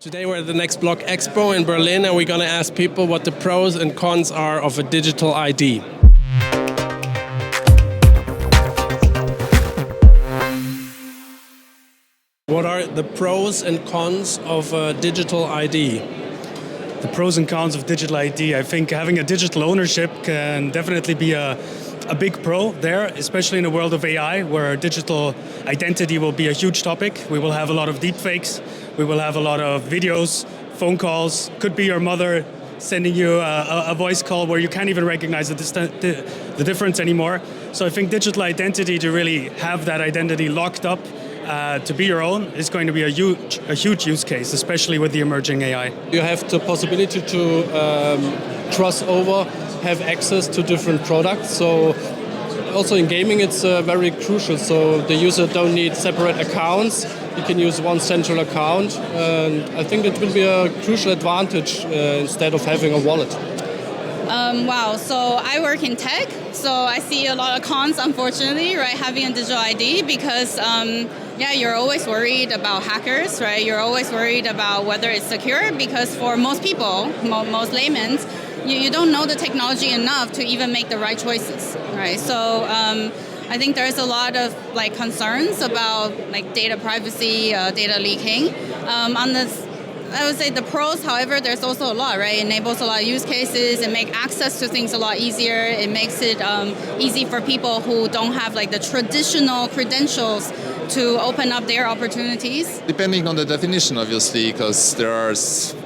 Today we're at the Next Block Expo in Berlin, and we're going to ask people what the pros and cons are of a digital ID. What are the pros and cons of a digital ID? The pros and cons of digital ID. I think having a digital ownership can definitely be a big pro there, especially in the world of AI, where digital identity will be a huge topic. We will have a lot of deepfakes. We will have a lot of videos, phone calls. Could be your mother sending you a voice call where you can't even recognize the difference anymore. So I think digital identity, to really have that identity locked up to be your own, is going to be a huge use case, especially with the emerging AI. You have the possibility to cross over, have access to different products. So also in gaming it's very crucial. So the user don't need separate accounts. You can use one central account. And I think it will be a crucial advantage instead of having a wallet. Wow, so I work in tech, so I see a lot of cons, unfortunately, right, having a digital ID because, you're always worried about hackers, right? You're always worried about whether it's secure because for most people, most laymen, you don't know the technology enough to even make the right choices, right? So I think there's a lot of concerns about data privacy, data leaking. I would say the pros, however, there's also a lot, right? It enables a lot of use cases. It makes access to things a lot easier. It makes it easy for people who don't have the traditional credentials to open up their opportunities. Depending on the definition, obviously, because there are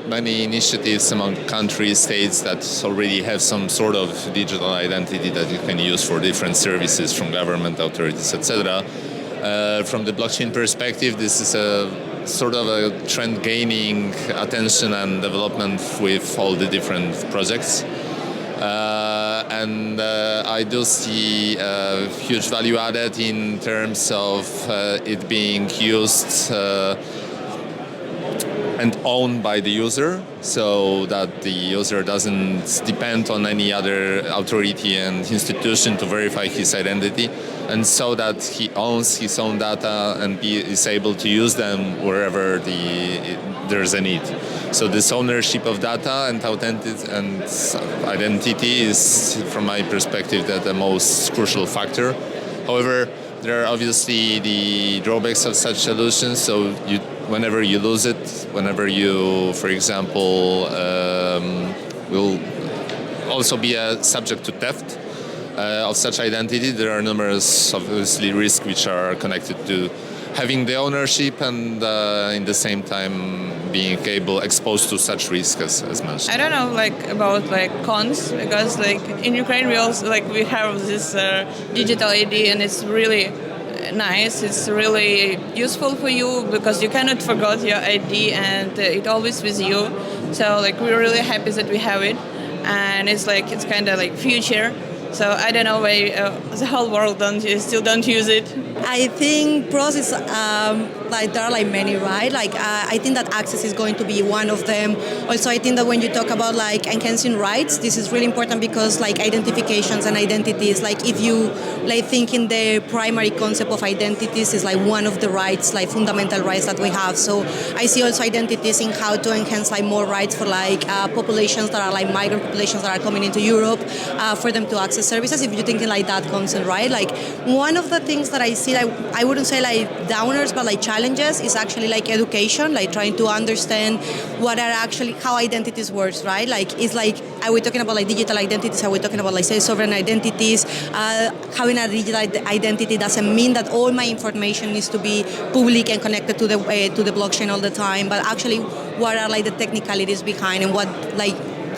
many initiatives among countries, states that already have some sort of digital identity that you can use for different services from government authorities, etc. From the blockchain perspective, this is a sort of a trend gaining attention and development with all the different projects. And I do see a huge value added in terms of it being used and owned by the user, so that the user doesn't depend on any other authority and institution to verify his identity, and so that he owns his own data and is able to use them wherever there's a need. So this ownership of data and identity is, from my perspective, the most crucial factor. However, there are obviously the drawbacks of such solutions. So whenever you lose it, whenever you, for example, will also be subject to theft of such identity, there are numerous, obviously, risks which are connected to having the ownership and in the same time being exposed to such risk as mentioned. I don't know about cons, because in Ukraine we also we have this digital ID, and it's really nice. It's really useful for you because you cannot forget your ID and it's always with you. So we're really happy that we have it, and it's kind of future. So I don't know why the whole world still don't use it. I think pros is there are many, right? I think that access is going to be one of them. Also, I think that when you talk about enhancing rights, this is really important because identifications and identities. If you think in the primary concept of identities is one of the rights, fundamental rights that we have. So I see also identities in how to enhance more rights for populations that are migrant populations that are coming into Europe, for them to access services. If you're thinking that concept, right? One of the things that I see, I wouldn't say downers, but challenges is actually education, trying to understand what are actually how identities works, right? Are we talking about digital identities? Are we talking about say sovereign identities? Having a digital identity doesn't mean that all my information needs to be public and connected to the blockchain all the time, but actually what are the technicalities behind and what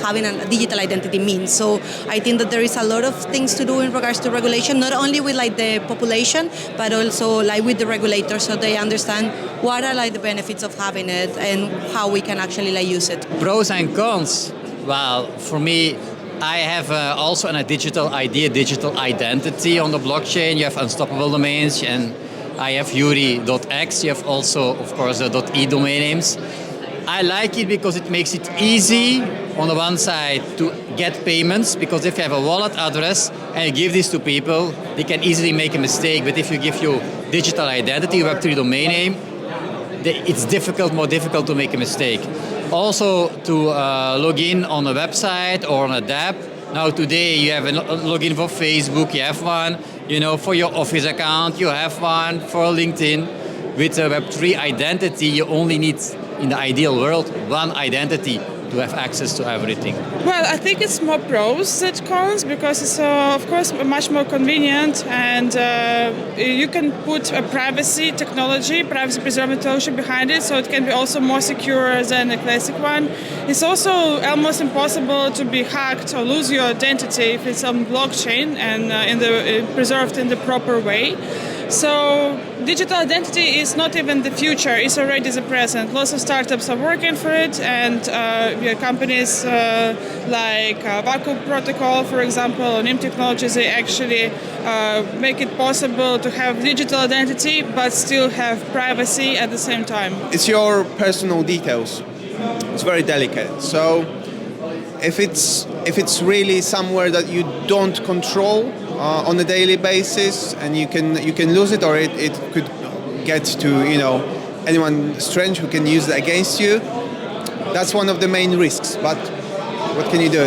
having a digital identity means. So I think that there is a lot of things to do in regards to regulation, not only with the population, but also with the regulators, so they understand what are the benefits of having it and how we can actually use it. Pros and cons. Well, for me, I have also a digital ID, a digital identity on the blockchain. You have unstoppable domains, and I have Yuri.x. You have also, of course, the .e domain names. I like it because it makes it easy on the one side to get payments, because if you have a wallet address and you give this to people, they can easily make a mistake. But if you give your digital identity, Web3 domain name, it's more difficult to make a mistake. Also, to log in on a website or on a app. Now today you have a login for Facebook, you have one. You know, for your office account, you have one. For LinkedIn, with a Web3 identity, you only need, in the ideal world, one identity to have access to everything. Well, I think it's more pros than cons because it's, of course, much more convenient, and you can put a privacy preserving technology behind it, so it can be also more secure than a classic one. It's also almost impossible to be hacked or lose your identity if it's on blockchain and preserved in the proper way. So digital identity is not even the future, it's already the present. Lots of startups are working for it, and companies like Vacuum Protocol, for example, or NIM Technologies, they actually make it possible to have digital identity but still have privacy at the same time. It's your personal details. It's very delicate. So if it's really somewhere that you don't control on a daily basis, and you can lose it, or it could get to anyone strange who can use it against you. That's one of the main risks. But what can you do?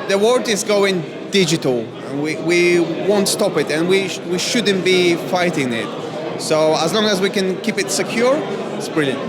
The world is going digital. We won't stop it, and we shouldn't be fighting it. So as long as we can keep it secure, it's brilliant.